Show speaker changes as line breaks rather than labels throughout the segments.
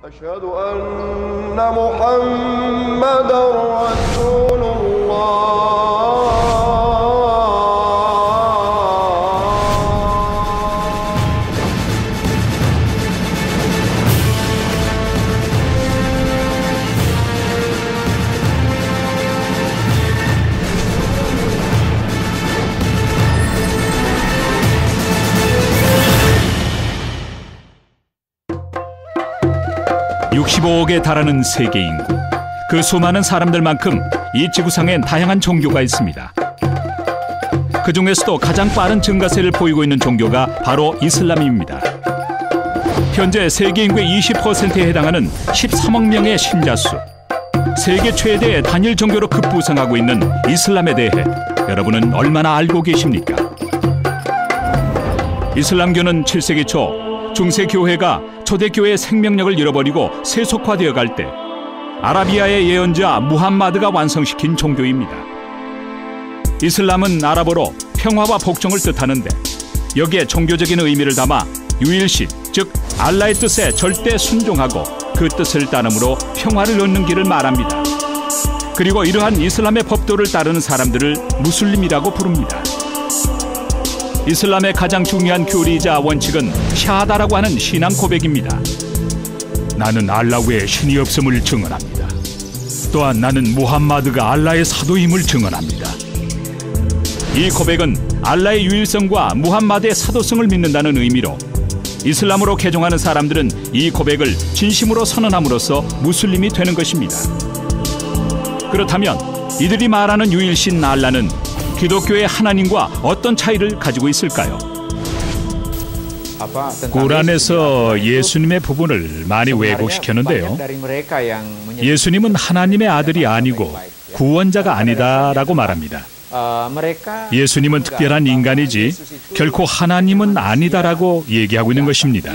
أشهد أن محمدًا رسول الله.
(65억에) 달하는 세계 인구. 그 수많은 사람들만큼 이 지구상엔 다양한 종교가 있습니다. 그 중에서도 가장 빠른 증가세를 보이고 있는 종교가 바로 이슬람입니다. 현재 세계 인구의 20%에 해당하는 13억 명의 신자 수. 세계 최대의 단일 종교로 급부상하고 있는 이슬람에 대해 여러분은 얼마나 알고 계십니까? 이슬람교는 7세기 초 중세 교회가 초대교회의 생명력을 잃어버리고 세속화되어 갈 때 아라비아의 예언자 무함마드가 완성시킨 종교입니다. 이슬람은 아랍어로 평화와 복종을 뜻하는데 여기에 종교적인 의미를 담아 유일신, 즉 알라의 뜻에 절대 순종하고 그 뜻을 따름으로 평화를 얻는 길을 말합니다. 그리고 이러한 이슬람의 법도를 따르는 사람들을 무슬림이라고 부릅니다. 이슬람의 가장 중요한 교리이자 원칙은 샤하다라고 하는 신앙 고백입니다. 나는 알라 외에 신이 없음을 증언합니다. 또한 나는 무함마드가 알라의 사도임을 증언합니다. 이 고백은 알라의 유일성과 무함마드의 사도성을 믿는다는 의미로 이슬람으로 개종하는 사람들은 이 고백을 진심으로 선언함으로써 무슬림이 되는 것입니다. 그렇다면 이들이 말하는 유일신 알라는 기독교의 하나님과 어떤 차이를 가지고 있을까요?
꾸란에서 예수님의 부분을 많이 왜곡시켰는데요. 예수님은 하나님의 아들이 아니고 구원자가 아니다라고 말합니다. 예수님은 특별한 인간이지 결코 하나님은 아니다라고 얘기하고 있는 것입니다.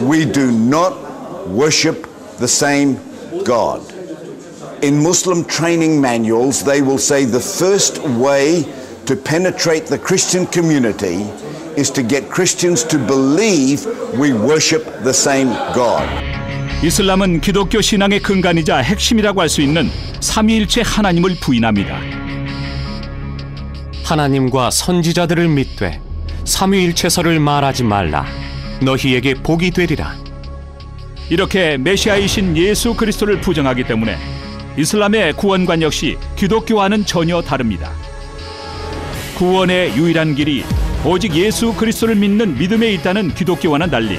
We do not worship the same God. In Muslim training manuals, they will say the first way to penetrate the Christian community is to get Christians to believe we worship the same God.
이슬람은 기독교 신앙의 근간이자 핵심이라고 할 수 있는 삼위일체 하나님을 부인합니다.
하나님과 선지자들을 믿되 삼위일체설을 말하지 말라. 너희에게 복이 되리라.
이렇게 메시아이신 예수 그리스도를 부정하기 때문에 이슬람의 구원관 역시 기독교와는 전혀 다릅니다. 구원의 유일한 길이 오직 예수 그리스도를 믿는 믿음에 있다는 기독교와는 달리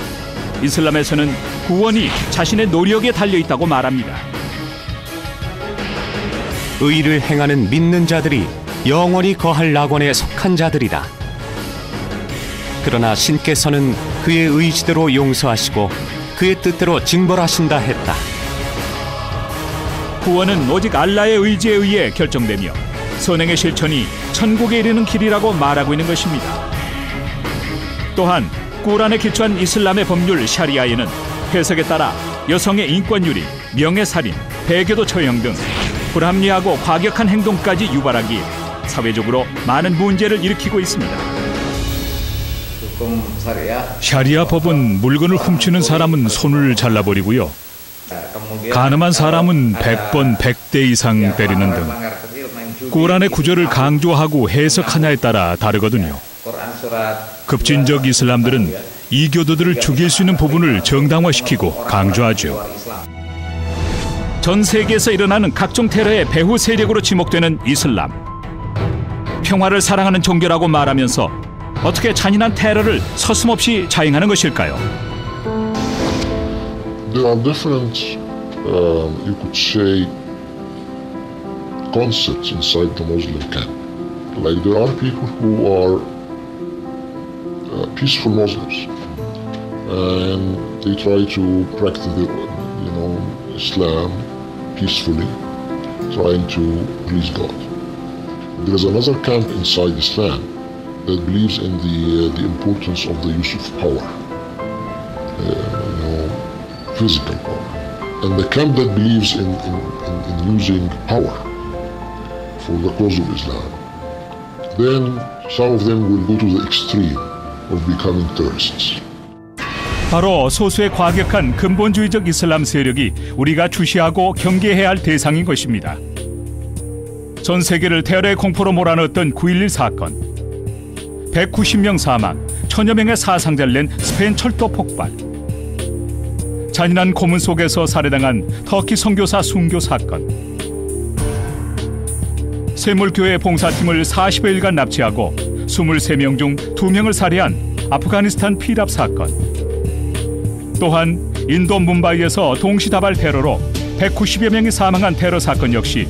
이슬람에서는 구원이 자신의 노력에 달려있다고 말합니다.
의를 행하는 믿는 자들이 영원히 거할 낙원에 속한 자들이다. 그러나 신께서는 그의 의지대로 용서하시고 그의 뜻대로 징벌하신다 했다.
구원은 오직 알라의 의지에 의해 결정되며 선행의 실천이 천국에 이르는 길이라고 말하고 있는 것입니다. 또한 꾸란에 기초한 이슬람의 법률 샤리아에는 해석에 따라 여성의 인권유리, 명예살인, 배교도 처형 등 불합리하고 과격한 행동까지 유발하기에 사회적으로 많은 문제를 일으키고 있습니다.
샤리아 법은 물건을 훔치는 사람은 손을 잘라버리고요. 가늠한 사람은 100번 100대 이상 때리는 등 꾸란의 구절을 강조하고 해석하냐에 따라 다르거든요. 급진적 이슬람들은 이교도들을 죽일 수 있는 부분을 정당화시키고 강조하죠.
전 세계에서 일어나는 각종 테러의 배후 세력으로 지목되는 이슬람. 평화를 사랑하는 종교라고 말하면서 어떻게 잔인한 테러를 서슴없이 자행하는 것일까요?
There are different, you could say, concepts inside the Muslim camp. Like there are people who are peaceful Muslims, and they try to practice, Islam peacefully, trying to please God. There is another camp inside Islam that believes in the importance of the use of power, physical power. And the camp that believes in using power for the cause of Islam, then some of them will go to the extreme of becoming terrorists.
바로 소수의 과격한 근본주의적 이슬람 세력이 우리가 주시하고 경계해야 할 대상인 것입니다. 전 세계를 테러의 공포로 몰아넣었던 9.11 사건, 190명 사망, 1000여 명의 사상자를 낸 스페인 철도 폭발, 잔인한 고문 속에서 살해당한 터키 선교사 순교 사건, 샘물교회 봉사팀을 40여일간 납치하고 23명 중 2명을 살해한 아프가니스탄 피랍 사건, 또한 인도 뭄바이에서 동시다발 테러로 190여 명이 사망한 테러 사건 역시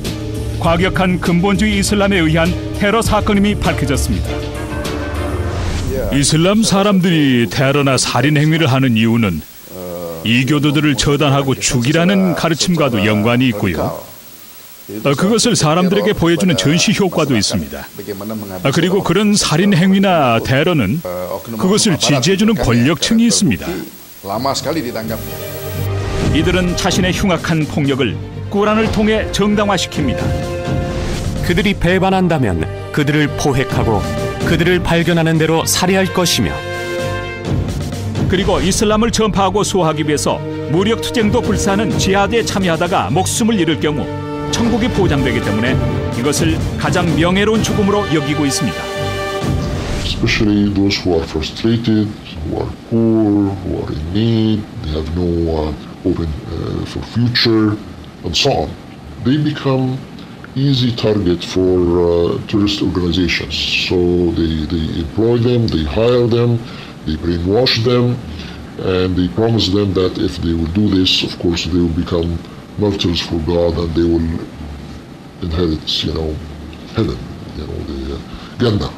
과격한 근본주의 이슬람에 의한 테러 사건임이 밝혀졌습니다.
이슬람 사람들이 테러나 살인 행위를 하는 이유는 이교도들을 처단하고 죽이라는 가르침과도 연관이 있고요. 그것을 사람들에게 보여주는 전시 효과도 있습니다. 그리고 그런 살인 행위나 테러는 그것을 지지해주는 권력층이 있습니다.
이들은 자신의 흉악한 폭력을 꾸란을 통해 정당화시킵니다.
그들이 배반한다면 그들을 포획하고 그들을 발견하는 대로 살해할 것이며,
그리고 이슬람을 전파하고 수호하기 위해서 무력투쟁도 불사하는 지하드에 참여하다가 목숨을 잃을 경우 천국이 보장되기 때문에 이것을 가장 명예로운 죽음으로 여기고 있습니다.
Especially those who are frustrated, who are poor, who are in need, they have no open for future, and so on. They become easy target for terrorist organizations. So they employ them, they hire them, they brainwash them, and they promise them that if they will do this, of course, they will become martyrs for God and they will inherit, heaven, the Jannah.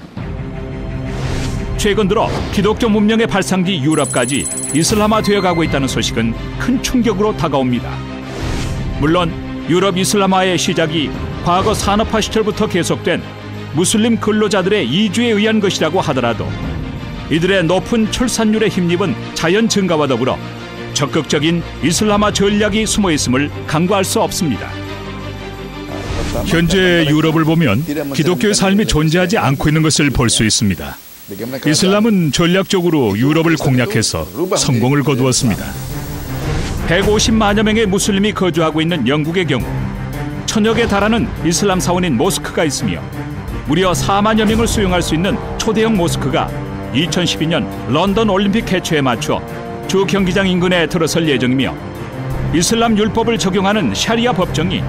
최근 들어 기독교 문명의 발상지 유럽까지 이슬람화 되어가고 있다는 소식은 큰 충격으로 다가옵니다. 물론 유럽 이슬람화의 시작이 과거 산업화 시절부터 계속된 무슬림 근로자들의 이주에 의한 것이라고 하더라도 이들의 높은 출산율에 힘입은 자연 증가와 더불어 적극적인 이슬람화 전략이 숨어 있음을 간과할 수 없습니다.
현재 유럽을 보면 기독교의 삶이 존재하지 않고 있는 것을 볼 수 있습니다. 이슬람은 전략적으로 유럽을 공략해서 성공을 거두었습니다.
150만여 명의 무슬림이 거주하고 있는 영국의 경우 1000여 개 달하는 이슬람 사원인 모스크가 있으며 무려 4만여 명을 수용할 수 있는 초대형 모스크가 2012년 런던 올림픽 개최에 맞춰 주 경기장 인근에 들어설 예정이며 이슬람 율법을 적용하는 샤리아 법정이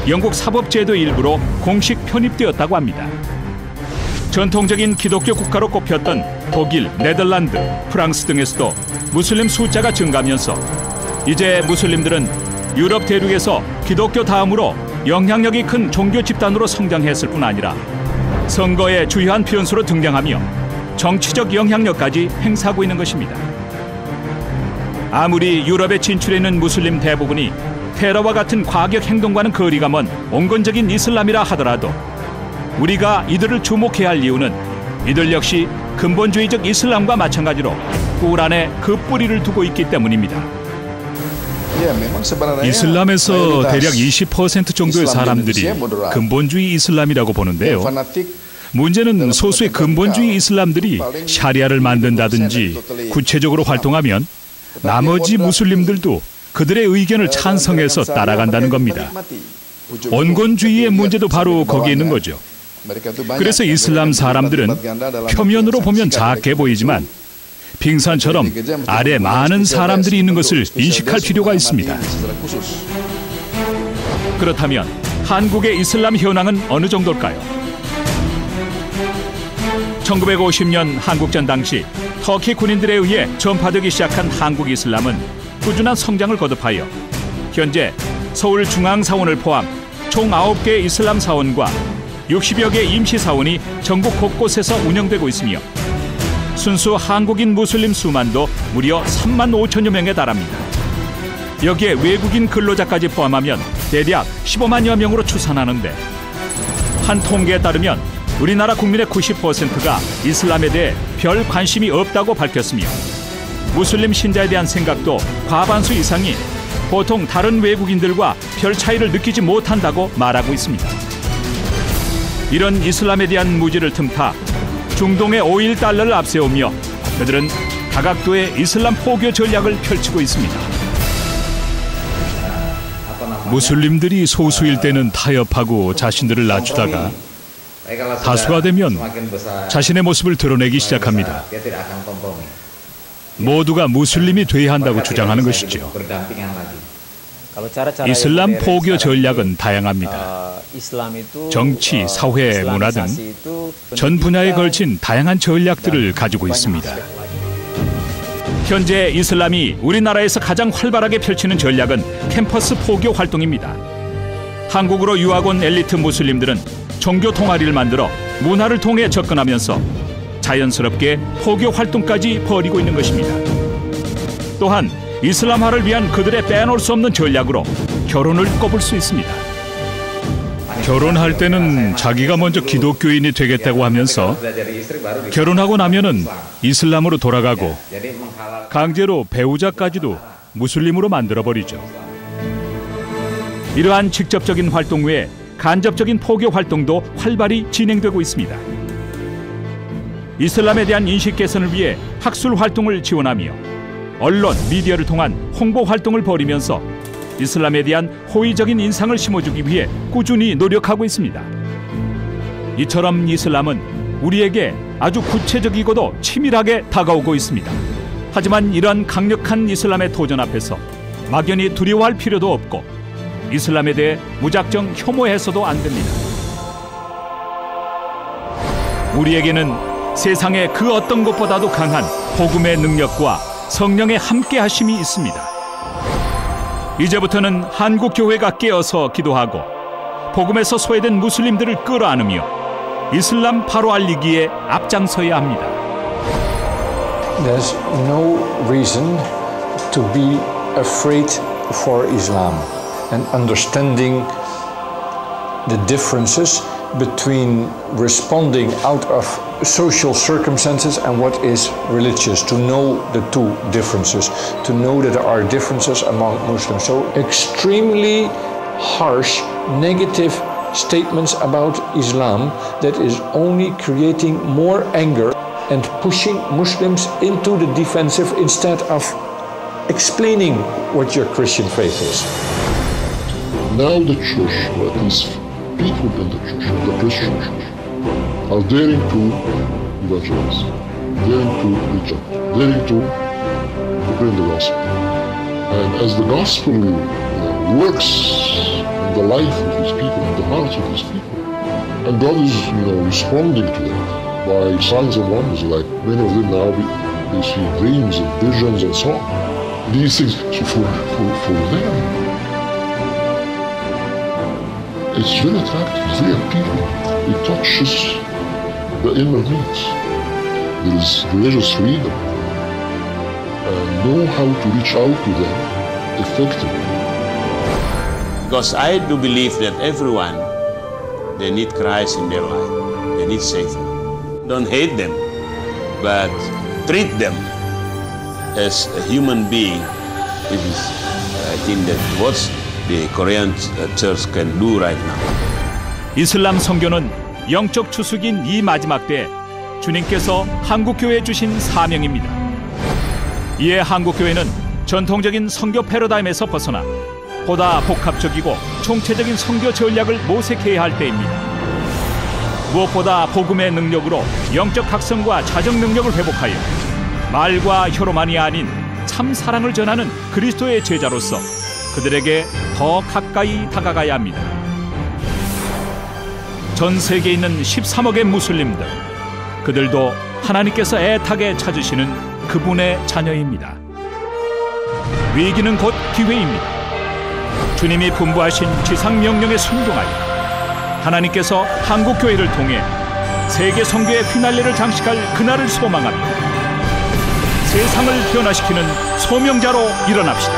영국 사법제도 일부로 공식 편입되었다고 합니다. 전통적인 기독교 국가로 꼽혔던 독일, 네덜란드, 프랑스 등에서도 무슬림 숫자가 증가하면서 이제 무슬림들은 유럽 대륙에서 기독교 다음으로 영향력이 큰 종교 집단으로 성장했을 뿐 아니라 선거의 주요한 변수로 등장하며 정치적 영향력까지 행사하고 있는 것입니다. 아무리 유럽에 진출해 있는 무슬림 대부분이 테러와 같은 과격 행동과는 거리가 먼 온건적인 이슬람이라 하더라도 우리가 이들을 주목해야 할 이유는 이들 역시 근본주의적 이슬람과 마찬가지로 꾸란에 그 뿌리를 두고 있기 때문입니다.
이슬람에서 대략 20% 정도의 사람들이 근본주의 이슬람이라고 보는데요. 문제는 소수의 근본주의 이슬람들이 샤리아를 만든다든지 구체적으로 활동하면 나머지 무슬림들도 그들의 의견을 찬성해서 따라간다는 겁니다. 온건주의의 문제도 바로 거기에 있는 거죠. 그래서 이슬람 사람들은 표면으로 보면 작게 보이지만 빙산처럼 아래 많은 사람들이 있는 것을 인식할 필요가 있습니다.
그렇다면 한국의 이슬람 현황은 어느 정도일까요? 1950년 한국전 당시 터키 군인들에 의해 전파되기 시작한 한국 이슬람은 꾸준한 성장을 거듭하여 현재 서울 중앙사원을 포함 총 9개의 이슬람 사원과 60여 개 임시사원이 전국 곳곳에서 운영되고 있으며 순수 한국인 무슬림 수만도 무려 3만 5천여 명에 달합니다. 여기에 외국인 근로자까지 포함하면 대략 15만여 명으로 추산하는데 한 통계에 따르면 우리나라 국민의 90%가 이슬람에 대해 별 관심이 없다고 밝혔으며 무슬림 신자에 대한 생각도 과반수 이상이 보통 다른 외국인들과 별 차이를 느끼지 못한다고 말하고 있습니다. 이런 이슬람에 대한 무지를 틈타 중동의 오일 달러를 앞세우며 그들은 다각도의 이슬람 포교 전략을 펼치고 있습니다. 무슬림들이 소수일 때는 타협하고 자신들을 낮추다가 다수가 되면 자신의 모습을 드러내기 시작합니다. 모두가 무슬림이 돼야 한다고 주장하는 것이죠. 이슬람 포교 전략은 다양합니다. 정치, 사회, 문화 등 전 분야에 걸친 다양한 전략들을 가지고 있습니다. 현재 이슬람이 우리나라에서 가장 활발하게 펼치는 전략은 캠퍼스 포교 활동입니다. 한국으로 유학 온 엘리트 무슬림들은 종교 동아리를 만들어 문화를 통해 접근하면서 자연스럽게 포교 활동까지 벌이고 있는 것입니다. 또한 이슬람화를 위한 그들의 빼놓을 수 없는 전략으로 결혼을 꼽을 수 있습니다. 결혼할 때는 자기가 먼저 기독교인이 되겠다고 하면서 결혼하고 나면은 이슬람으로 돌아가고 강제로 배우자까지도 무슬림으로 만들어버리죠. 이러한 직접적인 활동 외에 간접적인 포교 활동도 활발히 진행되고 있습니다. 이슬람에 대한 인식 개선을 위해 학술 활동을 지원하며 언론, 미디어를 통한 홍보 활동을 벌이면서 이슬람에 대한 호의적인 인상을 심어주기 위해 꾸준히 노력하고 있습니다. 이처럼 이슬람은 우리에게 아주 구체적이고도 치밀하게 다가오고 있습니다. 하지만 이런 강력한 이슬람의 도전 앞에서 막연히 두려워할 필요도 없고 이슬람에 대해 무작정 혐오해서도 안 됩니다. 우리에게는 세상의 그 어떤 것보다도 강한 복음의 능력과 성령의 함께하심이 있습니다. 이제부터는 한국 교회가 깨어서 기도하고 복음에서 소외된 무슬림들을 끌어안으며 이슬람 바로 알리기에 앞장서야 합니다.
There's no reason to be afraid for Islam and understanding the differences between responding out of social circumstances and what is religious, to know the two differences, to know that there are differences among Muslims. So extremely harsh, negative statements about Islam that is only creating more anger and pushing Muslims into the defensive instead of explaining what your Christian faith is.
Now the church, or at least people in the church, the Christian church, are daring to evangelize, daring to reach out, daring to proclaim the gospel. And as the gospel works in the life of his people, in the hearts of his people, and God is responding to that by signs and wonders, like many of them now they see dreams and visions and so on. These things, so for them, it's very attractive, it's very appealing. It touches the inner needs. There is religious freedom. Know how to reach out to them effectively.
Because I do believe that everyone, they need Christ in their life. They need Savior. Don't hate them, but treat them as a human being. This is, I think that what the Korean church can do right now.
이슬람 선교는 영적 추수기인 이 마지막 때 주님께서 한국교회에 주신 사명입니다. 이에 한국교회는 전통적인 선교 패러다임에서 벗어나 보다 복합적이고 총체적인 선교 전략을 모색해야 할 때입니다. 무엇보다 복음의 능력으로 영적 각성과 자정 능력을 회복하여 말과 혀로만이 아닌 참 사랑을 전하는 그리스도의 제자로서 그들에게 더 가까이 다가가야 합니다. 전 세계에 있는 13억의 무슬림들, 그들도 하나님께서 애타게 찾으시는 그분의 자녀입니다. 위기는 곧 기회입니다. 주님이 분부하신 지상명령에 순종하여 하나님께서 한국교회를 통해 세계 선교의 휘날레를 장식할 그날을 소망하며 세상을 변화시키는 소명자로 일어납시다.